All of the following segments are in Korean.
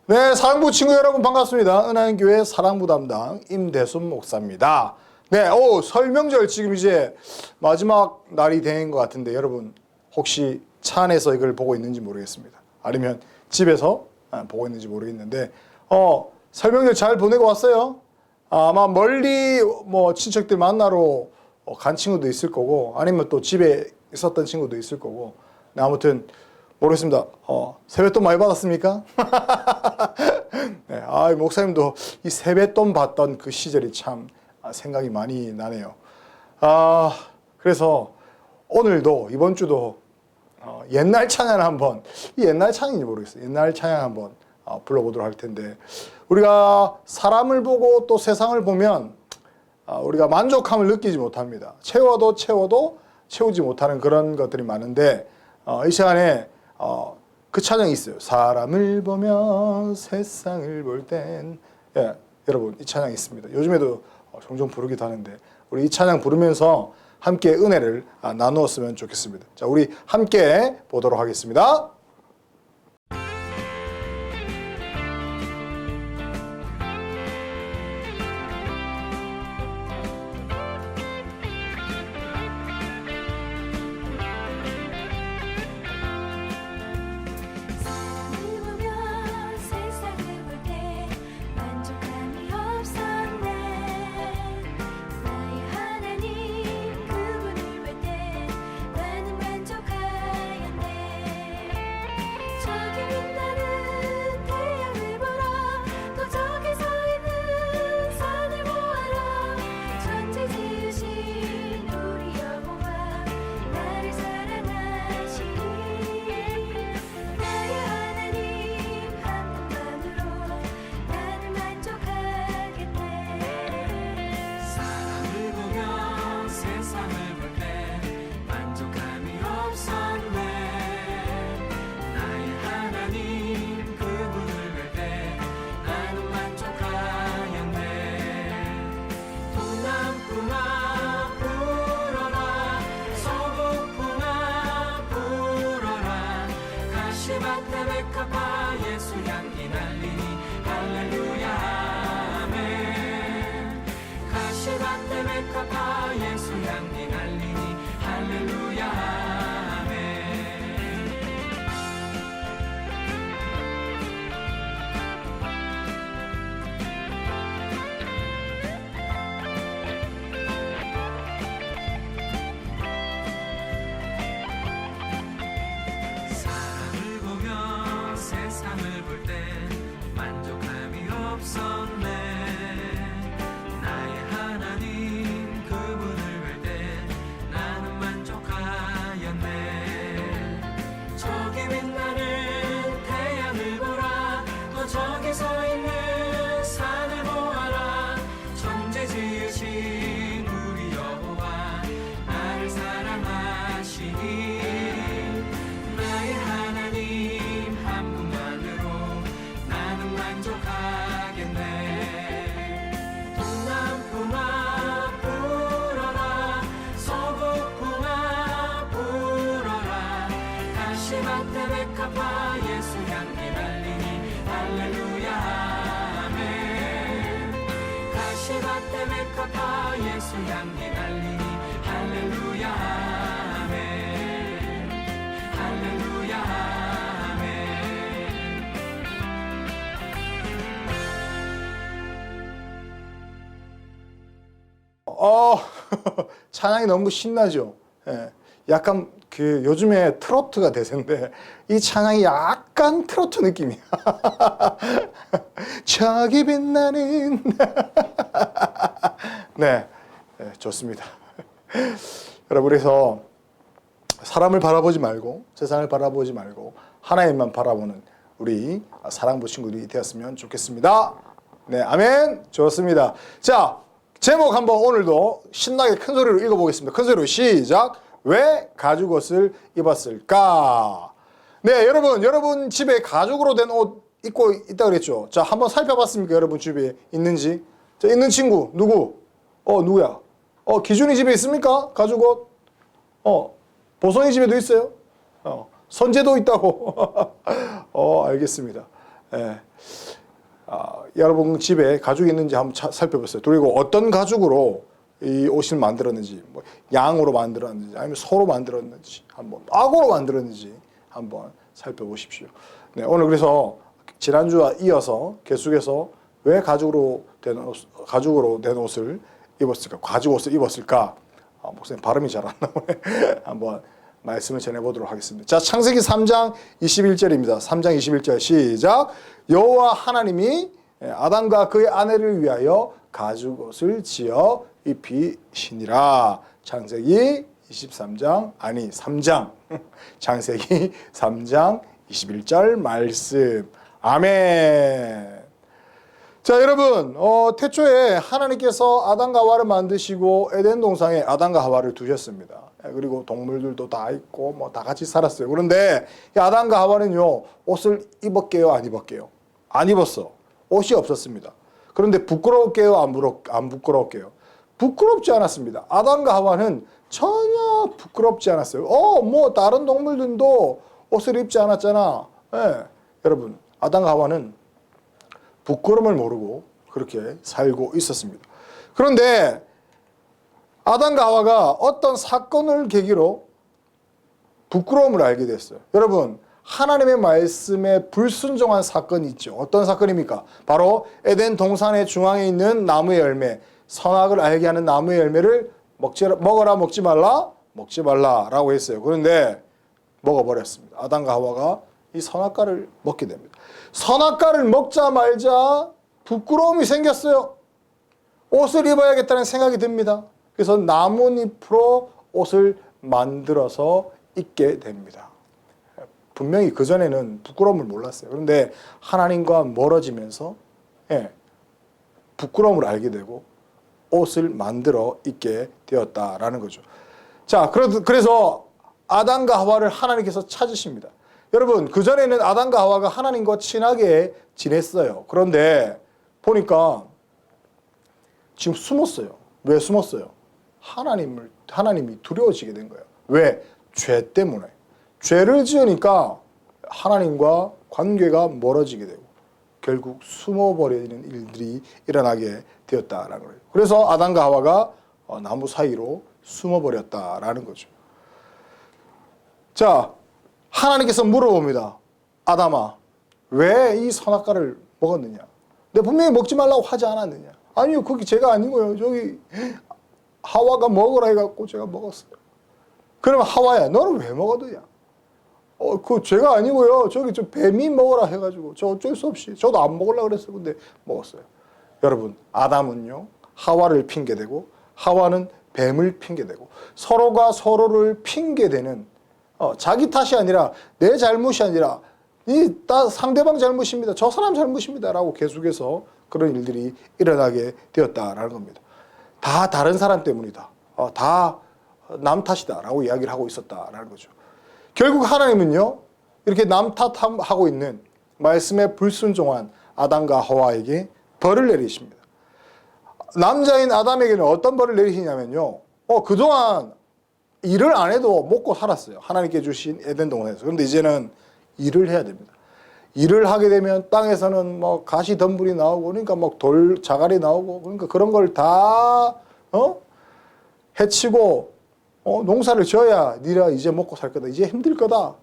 네, 사랑부 친구 여러분 반갑습니다. 은하연교회 사랑부 담당 임대순 목사입니다. 네, 설명절 지금 이제 마지막 날이 된 것 같은데 여러분 혹시 차 안에서 이걸 보고 있는지 모르겠습니다. 아니면 집에서 보고 있는지 모르겠는데 설명절 잘 보내고 왔어요? 아마 멀리 뭐 친척들 만나러 간 친구도 있을 거고 아니면 또 집에 있었던 친구도 있을 거고 네, 아무튼 모르겠습니다. 세뱃돈 많이 받았습니까? 네, 목사님도 이 세뱃돈 받던 그 시절이 참 생각이 많이 나네요. 그래서 오늘도 이번 주도 옛날 찬양을 한번, 이 옛날 찬양인지 모르겠어요. 옛날 찬양 한번 불러보도록 할 텐데 우리가 사람을 보고 또 세상을 보면 우리가 만족함을 느끼지 못합니다. 채워도 채우지 못하는 그런 것들이 많은데 이 시간에 그 찬양이 있어요. 사람을 보며 세상을 볼 땐 여러분 이 찬양이 있습니다. 요즘에도 종종 부르기도 하는데 우리 이 찬양 부르면서 함께 은혜를 나누었으면 좋겠습니다. 자, 우리 함께 보도록 하겠습니다. 찬양이 너무 신나죠. 약간 그 요즘에 트로트가 대세인데 이 찬양이 약간 트로트 느낌이야. 저기 빛나는 네, 좋습니다. 여러분 그래서 사람을 바라보지 말고 세상을 바라보지 말고 하나님만 바라보는 우리 사랑부 친구들이 되었으면 좋겠습니다. 네, 아멘. 좋습니다. 자, 제목 한번 오늘도 신나게 큰 소리로 읽어보겠습니다. 큰 소리로 시작. 왜 가죽옷을 입었을까? 네, 여러분 집에 가죽으로 된 옷 입고 있다 그랬죠? 자, 한번 살펴봤습니까? 여러분 집에 있는지? 자, 있는 친구 누구? 누구야? 기준이 집에 있습니까? 가죽옷? 보성이 집에도 있어요? 선재도 있다고. 알겠습니다. 예. 여러분 집에 가죽이 있는지 한번 살펴보세요. 그리고 어떤 가죽으로 이 옷을 만들었는지, 뭐 양으로 만들었는지, 아니면 소로 만들었는지, 한번 악으로 만들었는지 한번 살펴보십시오. 네, 오늘 그래서 지난주와 이어서 계속해서 왜 가죽으로 된 옷을 입었을까? 가죽 옷을 입었을까? 목사님 발음이 잘 안 나오네. 한번 말씀을 전해보도록 하겠습니다. 자, 창세기 3장 21절입니다. 3장 21절 시작. 여호와 하나님이 아담과 그의 아내를 위하여 가죽 옷을 지어 입히시니라. 창세기 3장 창세기 3장 21절 말씀. 아멘. 자, 여러분, 태초에 하나님께서 아담과 하와를 만드시고 에덴 동산에 아담과 하와를 두셨습니다. 그리고 동물들도 다 있고 뭐 다 같이 살았어요. 그런데 이 아담과 하와는요, 옷을 입었게요, 안 입었게요? 안 입었어. 옷이 없었습니다. 그런데 부끄러웠게요, 안 부끄러웠게요? 부끄럽지 않았습니다. 아담과 하와는 전혀 부끄럽지 않았어요. 뭐 다른 동물들도 옷을 입지 않았잖아. 예. 여러분, 아담과 하와는 부끄러움을 모르고 그렇게 살고 있었습니다. 그런데 아담과 하와가 어떤 사건을 계기로 부끄러움을 알게 됐어요. 여러분, 하나님의 말씀에 불순종한 사건이 있죠. 어떤 사건입니까? 바로 에덴 동산의 중앙에 있는 나무의 열매, 선악을 알게 하는 나무의 열매를 먹어라, 먹지 말라? 먹지 말라라고 했어요. 그런데 먹어버렸습니다. 아담과 하와가 이 선악과를 먹게 됩니다. 선악과를 먹자 말자 부끄러움이 생겼어요. 옷을 입어야겠다는 생각이 듭니다. 그래서 나뭇잎으로 옷을 만들어서 입게 됩니다. 분명히 그전에는 부끄러움을 몰랐어요. 그런데 하나님과 멀어지면서 부끄러움을 알게 되고 옷을 만들어 입게 되었다라는 거죠. 자, 그래서 아담과 하와를 하나님께서 찾으십니다. 여러분, 그전에는 아담과 하와가 하나님과 친하게 지냈어요. 그런데 보니까 지금 숨었어요. 왜 숨었어요? 하나님이 두려워지게 된 거예요. 왜? 죄 때문에. 죄를 지으니까 하나님과 관계가 멀어지게 되고 결국 숨어버리는 일들이 일어나게 되었다라는 거예요. 그래서 아담과 하와가 나무 사이로 숨어버렸다라는 거죠. 자, 하나님께서 물어봅니다. 아담아, 왜 이 선악과를 먹었느냐? 내가 분명히 먹지 말라고 하지 않았느냐? 아니요, 그게 제가 아니고요. 저기 하와가 먹으라 해갖고 제가 먹었어요. 그러면 하와야, 너는 왜 먹었느냐? 그 죄가 아니고요. 저기 저 뱀이 먹으라 해가지고 저 어쩔 수 없이 저도 안 먹으려고 그랬어요. 근데 먹었어요. 여러분, 아담은요 하와를 핑계대고 하와는 뱀을 핑계대고 서로가 서로를 핑계대는 자기 탓이 아니라 내 잘못이 아니라 상대방 잘못입니다. 저 사람 잘못입니다. 라고 계속해서 그런 일들이 일어나게 되었다라는 겁니다. 다 다른 사람 때문이다. 다 남 탓이다. 라고 이야기를 하고 있었다라는 거죠. 결국 하나님은요, 이렇게 남 탓하고 있는 말씀에 불순종한 아담과 하와에게 벌을 내리십니다. 남자인 아담에게는 어떤 벌을 내리시냐면요, 그동안 일을 안 해도 먹고 살았어요. 하나님께 주신 에덴 동산에서. 그런데 이제는 일을 해야 됩니다. 일을 하게 되면 땅에서는 뭐 가시 덤불이 나오고, 그러니까 막 돌 자갈이 나오고, 그러니까 그런 걸 다 해치고 농사를 지어야 네가 이제 먹고 살 거다. 이제 힘들 거다.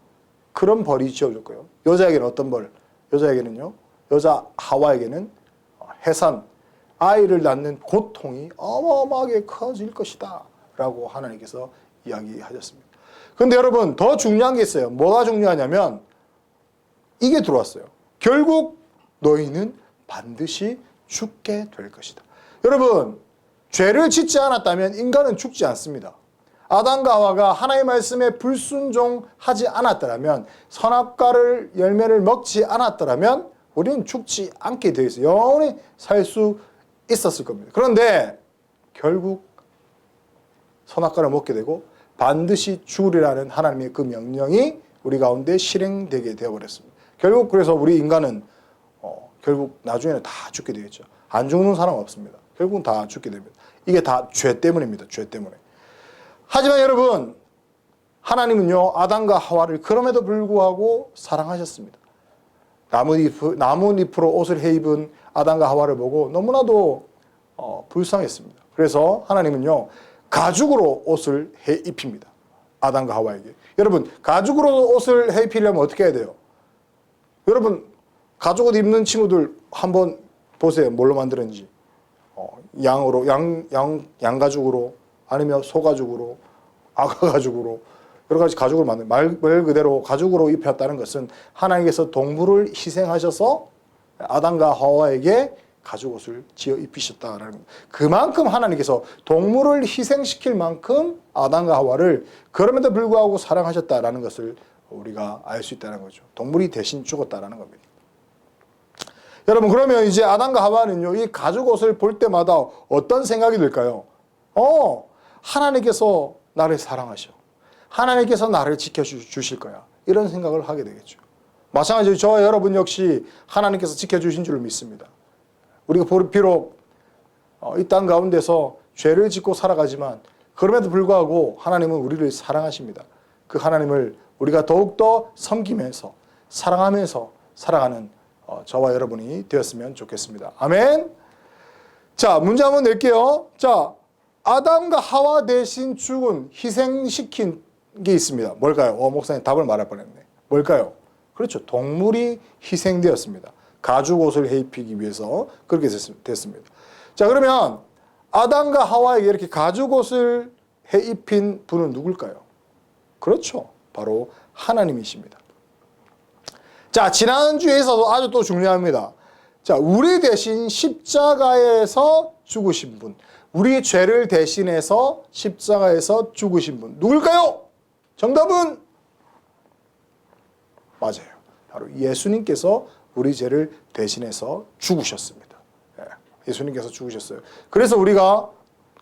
그런 벌이 지어졌고요. 여자에게는 어떤 벌? 여자에게는요, 여자 하와에게는 해산, 아이를 낳는 고통이 어마어마하게 커질 것이다. 라고 하나님께서 이야기하셨습니다. 그런데 여러분, 더 중요한 게 있어요. 뭐가 중요하냐면 이게 들어왔어요. 결국 너희는 반드시 죽게 될 것이다. 여러분, 죄를 짓지 않았다면 인간은 죽지 않습니다. 아담과 하와가 하나님의 말씀에 불순종하지 않았더라면, 선악과를 열매를 먹지 않았더라면 우리는 죽지 않게 되어 있어요. 영원히 살 수 있었을 겁니다. 그런데 결국 선악과를 먹게 되고 반드시 죽으리라는 하나님의 그 명령이 우리 가운데 실행되게 되어버렸습니다. 결국 그래서 우리 인간은 결국 나중에는 다 죽게 되겠죠. 안 죽는 사람은 없습니다. 결국은 다 죽게 됩니다. 이게 다 죄 때문입니다. 죄 때문에. 하지만 여러분, 하나님은요, 아담과 하와를 그럼에도 불구하고 사랑하셨습니다. 나뭇잎으로 옷을 해입은 아담과 하와를 보고 너무나도 불쌍했습니다. 그래서 하나님은요, 가죽으로 옷을 해입힙니다. 아담과 하와에게. 여러분, 가죽으로 옷을 해입히려면 어떻게 해야 돼요? 여러분, 가죽옷 입는 친구들 한번 보세요. 뭘로 만들었는지. 양가죽으로, 아니면 소가죽으로, 악어가죽으로, 여러 가지 가죽으로 만든, 말 그대로 가죽으로 입혔다는 것은 하나님께서 동물을 희생하셔서 아담과 하와에게 가죽옷을 지어 입히셨다라는 겁니다. 그만큼 하나님께서 동물을 희생시킬 만큼 아담과 하와를 그럼에도 불구하고 사랑하셨다라는 것을 우리가 알 수 있다는 거죠. 동물이 대신 죽었다라는 겁니다. 여러분, 그러면 이제 아담과 하와는요, 이 가죽옷을 볼 때마다 어떤 생각이 들까요? 하나님께서 나를 사랑하셔. 하나님께서 나를 지켜주실 거야. 이런 생각을 하게 되겠죠. 마찬가지로 저와 여러분 역시 하나님께서 지켜주신 줄 믿습니다. 우리가 비록 이 땅 가운데서 죄를 짓고 살아가지만 그럼에도 불구하고 하나님은 우리를 사랑하십니다. 그 하나님을 우리가 더욱더 섬기면서 사랑하면서 살아가는 저와 여러분이 되었으면 좋겠습니다. 아멘. 자, 문제 한번 낼게요. 자, 아담과 하와 대신 죽은 희생시킨 게 있습니다. 뭘까요? 목사님 답을 말할 뻔했네. 뭘까요? 그렇죠. 동물이 희생되었습니다. 가죽옷을 해입히기 위해서 그렇게 됐습니다. 자, 그러면 아담과 하와에게 이렇게 가죽옷을 해입힌 분은 누굴까요? 그렇죠. 바로 하나님이십니다. 자, 지난주에서도 아주 또 중요합니다. 자, 우리 대신 십자가에서 죽으신 분, 우리 죄를 대신해서 십자가에서 죽으신 분 누굴까요? 정답은 맞아요. 바로 예수님께서 우리 죄를 대신해서 죽으셨습니다. 예수님께서 죽으셨어요. 그래서 우리가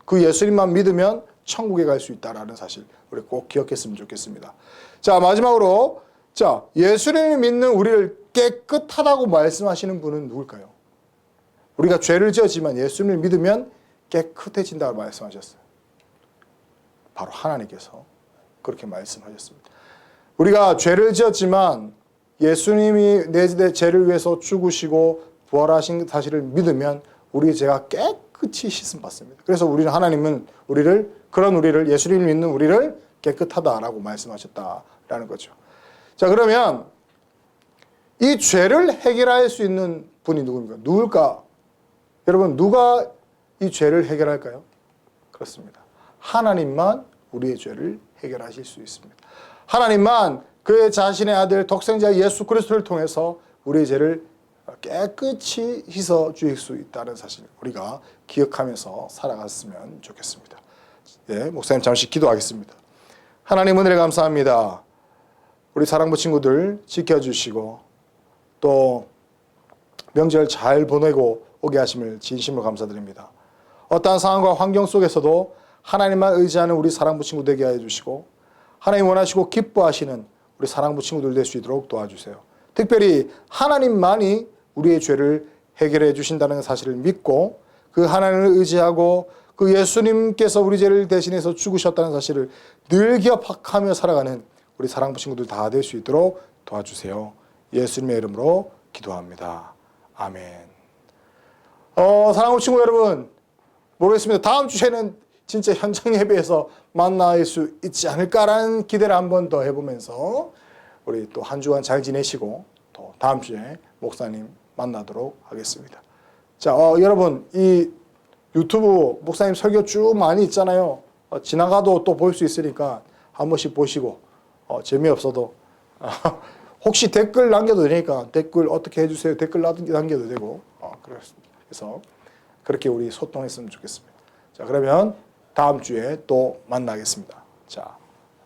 그 예수님만 믿으면 천국에 갈 수 있다는 사실 우리 꼭 기억했으면 좋겠습니다. 자, 마지막으로 자, 예수님을 믿는 우리를 깨끗하다고 말씀하시는 분은 누굴까요? 우리가 죄를 지었지만 예수님을 믿으면 깨끗해진다고 말씀하셨어요. 바로 하나님께서 그렇게 말씀하셨습니다. 우리가 죄를 지었지만 예수님이 내 죄를 위해서 죽으시고 부활하신 사실을 믿으면 우리의 죄가 깨끗이 씻음 받습니다. 그래서 하나님은 그런 우리를 예수님을 믿는 우리를 깨끗하다라고 말씀하셨다라는 거죠. 자, 그러면 이 죄를 해결할 수 있는 분이 누굴까? 여러분, 누가 이 죄를 해결할까요? 그렇습니다. 하나님만 우리의 죄를 해결하실 수 있습니다. 하나님만 그의 자신의 아들 독생자 예수 그리스도를 통해서 우리의 죄를 깨끗이 씻어 주실 수 있다는 사실 우리가 기억하면서 살아갔으면 좋겠습니다. 네, 목사님 잠시 기도하겠습니다. 하나님 은혜를 감사합니다. 우리 사랑부 친구들 지켜주시고 또 명절 잘 보내고 오게 하심을 진심으로 감사드립니다. 어떠한 상황과 환경 속에서도 하나님만 의지하는 우리 사랑부 친구 되게 해주시고 하나님 원하시고 기뻐하시는 우리 사랑부 친구들 될 수 있도록 도와주세요. 특별히 하나님만이 우리의 죄를 해결해 주신다는 사실을 믿고 그 하나님을 의지하고 그 예수님께서 우리 죄를 대신해서 죽으셨다는 사실을 늘 기억하며 살아가는 우리 사랑부 친구들 다 될 수 있도록 도와주세요. 예수님의 이름으로 기도합니다. 아멘. 사랑부 친구 여러분, 모르겠습니다. 다음 주에는 진짜 현장 예배에서 만날 수 있지 않을까라는 기대를 한 번 더 해보면서 우리 또 한 주간 잘 지내시고 또 다음 주에 목사님 만나도록 하겠습니다. 자, 여러분 이 유튜브 목사님 설교 쭉 많이 있잖아요. 지나가도 또 볼 수 있으니까 한 번씩 보시고 재미없어도 혹시 댓글 남겨도 되니까 댓글 어떻게 해주세요. 댓글 남겨도 되고 그래서 그렇게 우리 소통했으면 좋겠습니다. 자, 그러면 다음 주에 또 만나겠습니다. 자,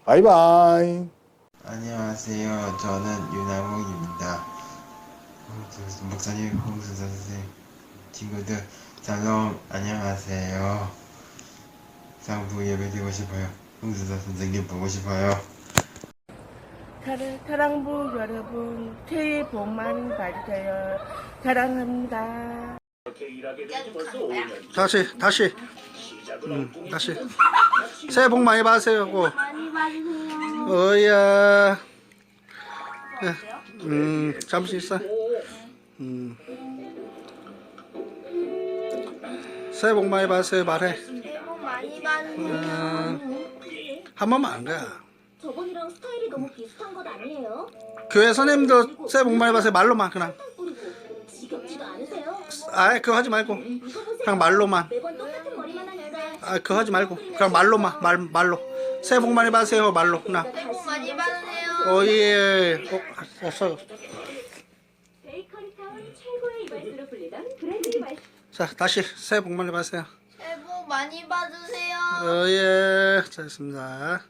바이바이. 안녕하세요. 저는 윤아목입니다. 목사님, 홍수사 선생님, 친구들, 샬롬, 안녕하세요. 상부 예배 드리고 싶어요. 홍수사 선생님 보고 싶어요. 사랑부 여러분, 새해 복 많이 받으세요. 사랑합니다. 다시 새해 복 많이 받으세요. 많이 받으세요. 어야 잠시 있어. 새해 복 많이 받으세요. 말해. 새해 복 많이 받으세요. 한 번만 안 거야. 저번이랑 스타일이 너무 비슷한 것 아니에요? 교회 선생님도 새해 복 많이 받으세요. 말로만 그냥. 뿌리고 지겹지도 않으세요? 아이 그거 하지 말고 그냥 말로만. 매번 똑같은 머리만 하니까 아 그거 하지 말고 그냥 말로만 말로. 새해 복 많이 받으세요. 말로 그냥. 새해 복 많이 받으세요. 오예. 알았어. 베이커리 타운 최고의 이발소로 불리던 브랜드 이발. 자 다시 새해 복 많이 받으세요. 새해 복 많이 받으세요. 오예. 잘했습니다.